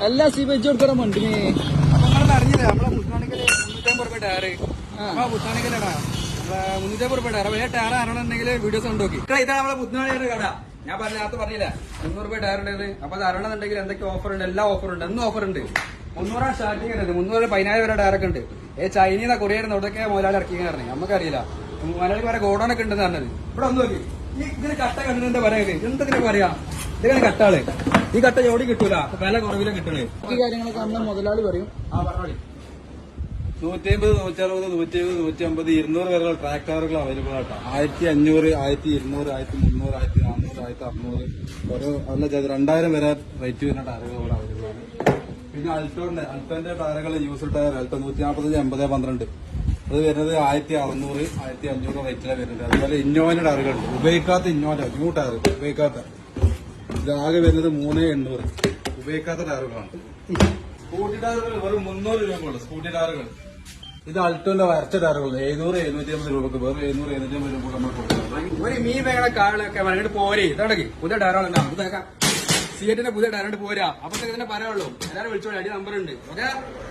എല്ലാ സീബ് വെച്ച് കൊടുക്കണം വണ്ടിന്. അപ്പൊ നിങ്ങളത് അറിഞ്ഞില്ലേ നമ്മളെ പുത്താണിക്കല് 350 രൂപ ടയറ്. നമ്മളെ പുത്താണിക്കലടാ 350 രൂപ ടയർ. വലിയ ടയർ അറിയണമെന്നുണ്ടെങ്കിൽ വീഡിയോസ് കണ്ടോക്കി. ഇതാണ് നമ്മളെ പുത്താണിയുടെ കട. ഞാൻ നേരത്തെ പറഞ്ഞില്ല 300 രൂപ ടയർ ഉണ്ടായത്. അപ്പൊ അത് അറിയണമെന്നുണ്ടെങ്കിൽ എന്തൊക്കെ ഓഫർ ഉണ്ട്, എല്ലാ ഓഫർ ഉണ്ട്, എന്നും ഓഫർ ഉണ്ട്. 300 സ്റ്റാർട്ടിംഗ് ഉണ്ട്, 300 14,000 വരെ ടയറൊക്കെ ഉണ്ട്. ചൈനീന്ന കൊറിയന്ന് ഇവിടെയൊക്കെ മുതലാളി ഇറക്കിയെന്ന് പറഞ്ഞു. നമുക്കറിയില്ല. മലയാളി വരെ ഗോഡൌണൊക്കെ ഉണ്ടെന്ന് പറഞ്ഞത്. ഇവിടെ ഒന്ന് നോക്കി, ഈ ഇതിന് കട്ട കണ്ടിട്ട് എന്താ പറയാ, എന്തെങ്കിലും പറയാ, ഇതിന് കട്ടാള്. ഈ കട്ട ജോഡി കിട്ടൂല, വില കുറവിലും കിട്ടണേ. ഈ കാര്യങ്ങളൊക്കെ നമ്മളെ മുതലാളി പറയും. ആ പറഞ്ഞോളി. 150, 160, 170, 150, 200 വരെയുള്ള ട്രാക്ടറുകൾ അവൈലബിൾ ആട്ടോ. 1500, 1200, 1300, 1400, 1600 ഓരോ നല്ല 2000 വരെ റേറ്റ് വരുന്ന ടയറുകൾ ഇവിടെ അവൈലബിൾ ആണ്. പിന്നെ അൾട്ടോന്റെ ടയറുകൾ യൂസ്ഡ് ടയർ അൾട്ടോ 140, 80, 12 അത് വരുന്നത് 1600, 1500 റേറ്റിലാണ് വരുന്നത്. അതുപോലെ ഇന്നോവന്റെ ടയറുകളുണ്ട്, ഉപയോഗിക്കാത്ത ഇന്നോവ ന്യൂ ടയർ ഉപയോഗിക്കാത്ത. ഇതാകെ വരുന്നത് 3800 ഉപയോഗിക്കാത്ത ടയറുകളാണ്. സ്കൂട്ടി ടയറുകൾ വെറും 300 രൂപയുള്ളൂ. സ്കൂട്ടി ടയറുകൾ ഇത് അൾട്ടോന്റെ വരച്ച ടയറുകൾ 700, 750 രൂപക്ക് വെറും 700, 750 രൂപ നമ്മൾ കൊടുക്കുന്നത്. ഒരു മീൻ വേണ കാളൊക്കെ വന്നിട്ട് പോരെ. ഇതാണെങ്കിൽ പുതിയ ടയറുകളുണ്ടാവും. ഇതൊക്കെ സിയറ്റിന്റെ പുതിയ ടയറുണ്ട് പോരാ. അപ്പൊ ഇതിനെ പറയുള്ളൂ. എല്ലാവരും വിളിച്ചോളൂ. അടി നമ്പർ ഉണ്ട്. ഓക്കെ.